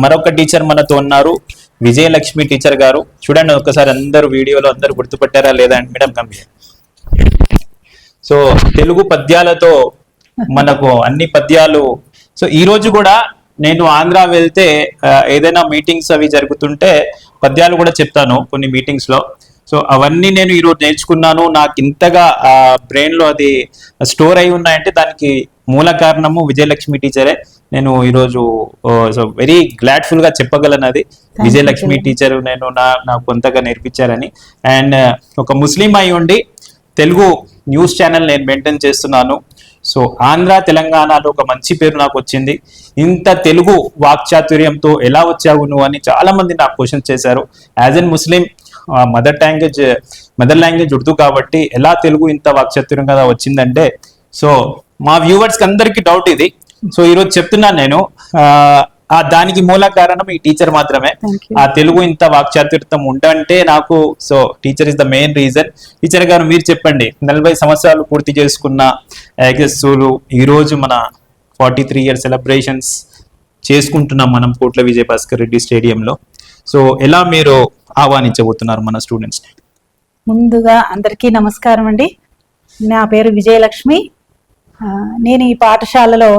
మరొక టీచర్ మనతో ఉన్నారు, విజయలక్ష్మి టీచర్ గారు. చూడండి ఒకసారి అందరు వీడియోలో అందరు గుర్తుపట్టారా లేదా అండి మేడం? కంప్లీట్. సో తెలుగు పద్యాలతో మనకు అన్ని పద్యాలు. సో ఈ రోజు కూడా నేను ఆంధ్ర వెళ్తే ఏదైనా మీటింగ్స్ అవి జరుగుతుంటే పద్యాలు కూడా చెప్తాను కొన్ని మీటింగ్స్ లో. సో అవన్నీ నేను ఈరోజు నేర్చుకున్నాను. నాకు ఇంతగా బ్రెయిన్ లో అది స్టోర్ అయి ఉన్నాయంటే దానికి మూల కారణము విజయలక్ష్మి టీచరే. నేను ఈరోజు సో వెరీ గ్లాడ్ఫుల్ గా చెప్పగలను అది విజయలక్ష్మి టీచర్ నేను నాకు కొంతగా నేర్పించారని. అండ్ ఒక ముస్లిం అయి ఉండి తెలుగు న్యూస్ ఛానల్ నేను మెయింటైన్ చేస్తున్నాను. సో ఆంధ్ర తెలంగాణలో ఒక మంచి పేరు నాకు వచ్చింది. ఇంత తెలుగు వాక్చాతుర్యంతో ఎలా వచ్చావు నువ్వు అని చాలా మంది నాకు క్వశ్చన్ చేశారు. యాజ్ ఎన్ ముస్లిం మదర్ లాంగ్వేజ్ ఉర్దూ కాబట్టి ఎలా తెలుగు ఇంత వాక్చాతుర్యంగా వచ్చిందంటే, సో మా వ్యూవర్స్ కి అందరికీ డౌట్ ఇది. సో ఈరోజు చెప్తున్నాను నేను, దానికి మూల కారణం ఈ టీచర్ మాత్రమే. ఆ తెలుగు ఇంత వాక్చాతుర్యం ఉంటే నాకు, so teacher is the main reason. Teacher గారు మీరు చెప్పండి, 40 సంవత్సరాలు పూర్తి చేసుకున్న ఏకస్సులు ఈ రోజు మన 43 ఇయర్ సెలబ్రేషన్స్ చేసుకుంటున్నాం మనం కోట్ల విజయభాస్కర్ రెడ్డి స్టేడియంలో. సో ఎలా మీరు ఆహ్వానించబోతున్నారు మన స్టూడెంట్స్ ని? ముందుగా అందరికీ నమస్కారం అండి. నా పేరు విజయలక్ష్మి. నేను ఈ పాఠశాలలో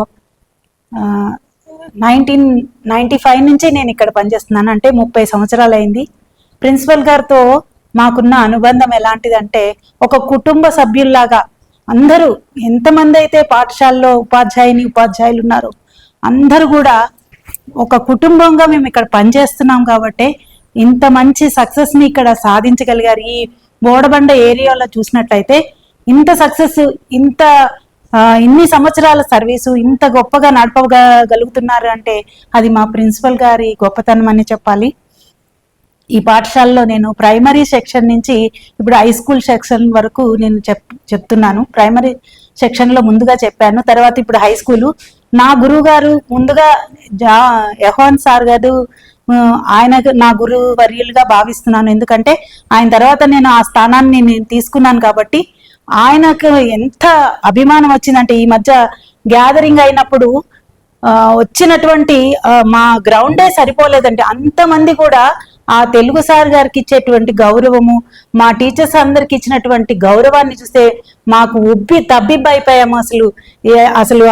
1995 నుంచి నేను ఇక్కడ పనిచేస్తున్నాను. అంటే 30 సంవత్సరాలు అయింది. ప్రిన్సిపల్ గారితో మాకున్న అనుబంధం ఎలాంటిదంటే ఒక కుటుంబ సభ్యుల్లాగా అందరూ, ఎంతమంది అయితే పాఠశాలలో ఉపాధ్యాయులు ఉన్నారో అందరూ కూడా ఒక కుటుంబంగా మేము ఇక్కడ పనిచేస్తున్నాం కాబట్టి ఇంత మంచి సక్సెస్ని ఇక్కడ సాధించగలిగారు. ఈ బోడబండ ఏరియాలో చూసినట్లయితే ఇంత సక్సెస్, ఇన్ని సంవత్సరాల సర్వీసు ఇంత గొప్పగా నడపగలుగుతున్నారు అంటే అది మా ప్రిన్సిపల్ గారి గొప్పతనం అని చెప్పాలి. ఈ పాఠశాలలో నేను ప్రైమరీ సెక్షన్ నుంచి ఇప్పుడు హై స్కూల్ సెక్షన్ వరకు నేను చెప్తున్నాను. ప్రైమరీ సెక్షన్లో ముందుగా చెప్పాను, తర్వాత ఇప్పుడు హై స్కూలు. నా గురువు గారు ముందుగా యహోన్ సార్ గారు, ఆయన నా గురువు వర్యులుగా భావిస్తున్నాను. ఎందుకంటే ఆయన తర్వాత నేను ఆ స్థానాన్ని నేను తీసుకున్నాను కాబట్టి ఆయనకు ఎంత అభిమానం వచ్చిందంటే ఈ మధ్య గ్యాదరింగ్ అయినప్పుడు వచ్చినటువంటి మా గ్రౌండే సరిపోలేదంటే అంతమంది కూడా ఆ తెలుగు సార్ గారికి ఇచ్చేటువంటి గౌరవము, మా టీచర్స్ అందరికి ఇచ్చినటువంటి గౌరవాన్ని చూస్తే మాకు తబ్బిబ్బైపోయాము. అసలు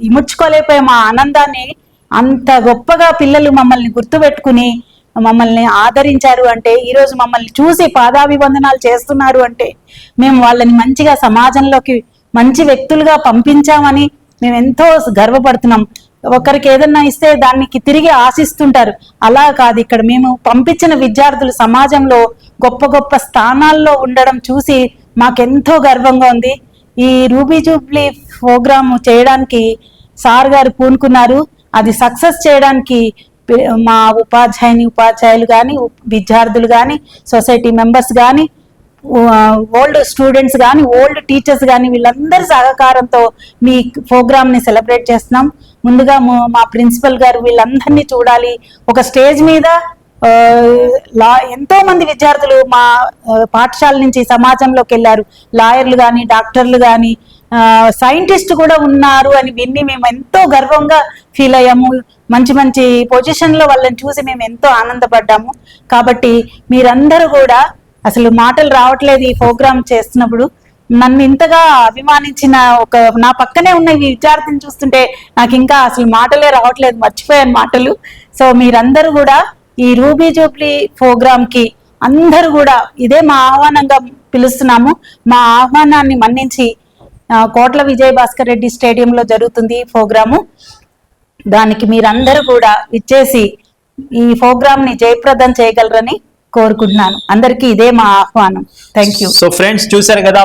ఇముడ్చుకోలేకపోయాము ఆ ఆనందాన్ని. అంత గొప్పగా పిల్లలు మమ్మల్ని గుర్తుపెట్టుకుని మమ్మల్ని ఆదరించారు అంటే, ఈరోజు మమ్మల్ని చూసి పాదాభివందనాలు చేస్తున్నారు అంటే మేము వాళ్ళని మంచిగా సమాజంలోకి మంచి వ్యక్తులుగా పంపించామని మేము ఎంతో గర్వపడుతున్నాం. ఒకరికి ఏదన్నా ఇస్తే దానికి తిరిగి ఆశిస్తుంటారు, అలా కాదు. ఇక్కడ మేము పంపించిన విద్యార్థులు సమాజంలో గొప్ప గొప్ప స్థానాల్లో ఉండడం చూసి మాకెంతో గర్వంగా ఉంది. ఈ రూబీ జూబ్లీ ప్రోగ్రామ్ చేయడానికి సార్ గారు పూనుకున్నారు. అది సక్సెస్ చేయడానికి మా ఉపాధ్యాయులు కానీ, విద్యార్థులు కానీ, సొసైటీ మెంబర్స్ కానీ, ఓల్డ్ స్టూడెంట్స్ కానీ, ఓల్డ్ టీచర్స్ కానీ వీళ్ళందరి సహకారంతో మీ ప్రోగ్రామ్ని సెలబ్రేట్ చేస్తున్నాం. ముందుగా మా ప్రిన్సిపల్ గారు వీళ్ళందరినీ చూడాలి. ఒక స్టేజ్ మీద ఎంతో మంది విద్యార్థులు మా పాఠశాల నుంచి సమాజంలోకి వెళ్ళారు. లాయర్లు కానీ, డాక్టర్లు కానీ, సైంటిస్ట్ కూడా ఉన్నారు అని విని మేము ఎంతో గర్వంగా ఫీల్ అయ్యాము. మంచి మంచి పొజిషన్లో వాళ్ళని చూసి మేము ఎంతో ఆనందపడ్డాము. కాబట్టి మీరందరూ కూడా, అసలు మాటలు రావట్లేదు ఈ ప్రోగ్రామ్ చేస్తున్నప్పుడు. నన్ను ఇంతగా అభిమానించిన నా పక్కనే ఉన్న ఈ విద్యార్థిని చూస్తుంటే నాకు ఇంకా అసలు మాటలే రావట్లేదు, మర్చిపోయాను మాటలు. సో మీరందరూ కూడా ఈ రూబీ జూబ్లీ ప్రోగ్రామ్ కి అందరూ కూడా ఇదే మా ఆహ్వానంగా పిలుస్తున్నాము. మా ఆహ్వానాన్ని మన్నించి కోట్ల విజయభాస్కర్ రెడ్డి స్టేడియంలో జరుగుతుంది ఈ ప్రోగ్రాము. దానికి మీరందరూ కూడా ఇచ్చేసి ఈ ప్రోగ్రామ్ ని జయప్రదం చేయగలరని కోరుకుంటున్నాను. అందరికీ ఇదే మా ఆహ్వానం. Thank you. సో ఫ్రెండ్స్ చూసారు కదా,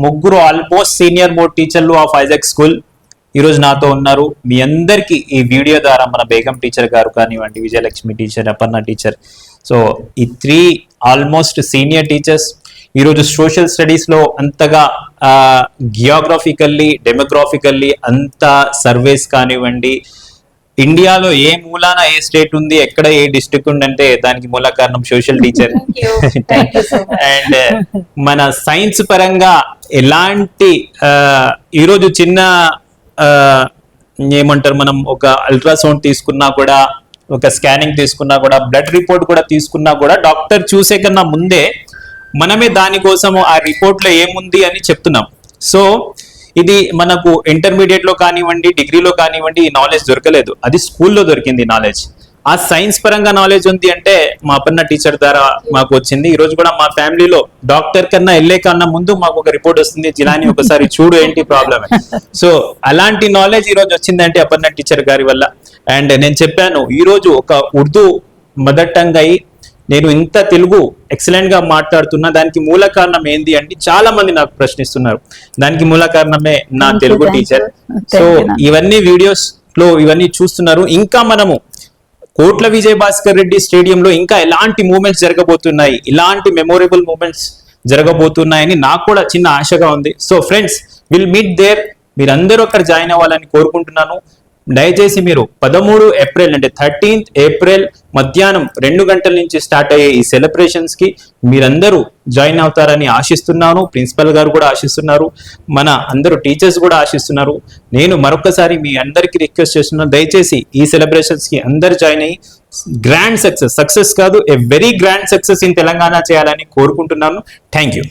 ముగ్గురు ఆల్మోస్ట్ సీనియర్ మోడ్ టీచర్లు ఆఫ్ ఐజాక్ స్కూల్ ఈరోజు నాతో ఉన్నారు. మీ అందరికీ ఈ వీడియో ద్వారా మన బేగం టీచర్ గారు కానివ్వండి, Vijayalakshmi teacher, Aparna teacher, so ఈ 3 ఆల్మోస్ట్ సీనియర్ టీచర్స్ ఈరోజు సోషల్ స్టడీస్ లో అంతగా జియోగ్రఫికల్లీ, డెమోగ్రాఫికల్లీ అంత సర్వేస్ కానివ్వండి, ఇండియాలో ఏ మూలాన ఏ స్టేట్ ఉంది, ఎక్కడ ఏ డిస్ట్రిక్ట్ ఉందంటే దానికి మూల కారణం సోషల్ టీచర్. అండ్ మన సైన్స్ పరంగా ఎలాంటి ఈరోజు చిన్న ఏమంటారు, మనం ఒక అల్ట్రాసౌండ్ తీసుకున్నా కూడా, ఒక స్కానింగ్ తీసుకున్నా కూడా, బ్లడ్ రిపోర్ట్ కూడా తీసుకున్నా కూడా డాక్టర్ చూసే కన్నా ముందే మనమే దానికోసము ఆ రిపోర్ట్ లో ఏముంది అని చెప్తున్నాం. సో ఇది మనకు ఇంటర్మీడియట్ లో కానివ్వండి, డిగ్రీలో కానివ్వండి ఈ నాలెడ్జ్ దొరకలేదు, అది స్కూల్లో దొరికింది నాలెడ్జ్. ఆ సైన్స్ పరంగా నాలెడ్జ్ ఉంది అంటే మా అపర్ణ టీచర్ ద్వారా మాకు వచ్చింది. ఈ రోజు కూడా మా ఫ్యామిలీలో డాక్టర్ కన్నా వెళ్ళే కన్నా ముందు మాకు ఒక రిపోర్ట్ వస్తుంది, జిలాని ఒకసారి చూడు ఏంటి ప్రాబ్లమ్. సో అలాంటి నాలెడ్జ్ ఈ రోజు వచ్చిందంటే అపర్ణ టీచర్ గారి వల్ల. అండ్ నేను చెప్పాను, ఈ రోజు ఒక ఉర్దూ మదర్ టంగ్ అయి నేను ఇంత తెలుగు ఎక్సలెంట్ గా మాట్లాడుతున్నా, దానికి మూల కారణం ఏంది అంటే చాలా మంది నాకు ప్రశ్నిస్తున్నారు. దానికి మూల కారణమే నా తెలుగు టీచర్. సో ఇవన్నీ వీడియోస్ లో ఇవన్నీ చూస్తున్నారు. ఇంకా మనము కోట్ల విజయ్ భాస్కర్ రెడ్డి స్టేడియంలో ఇంకా ఎలాంటి మూమెంట్స్ జరగబోతున్నాయి, ఇలాంటి మెమొరబుల్ మూమెంట్స్ జరగబోతున్నాయని నాకు కూడా చిన్న ఆశగా ఉంది. So friends, will meet there. మీరందరూ అక్కడ జాయిన్ అవ్వాలని కోరుకుంటున్నాను. దయచేసి మీరు 13 ఏప్రిల్ అంటే 13th ఏప్రిల్ మధ్యాహ్నం 2 గంటల నుంచి స్టార్ట్ అయ్యే ఈ సెలబ్రేషన్స్ కి మీరందరూ జాయిన్ అవుతారని ఆశిస్తున్నాను. ప్రిన్సిపల్ గారు కూడా ఆశిస్తున్నారు, మన అందరూ టీచర్స్ కూడా ఆశిస్తున్నారు. నేను మరొకసారి మీ అందరికీ రిక్వెస్ట్ చేస్తున్నాను, దయచేసి ఈ సెలబ్రేషన్స్ కి అందరు జాయిన్ అయ్యి గ్రాండ్ సక్సెస్ కాదు, a very grand success in Telangana చేయాలని కోరుకుంటున్నాను. Thank you.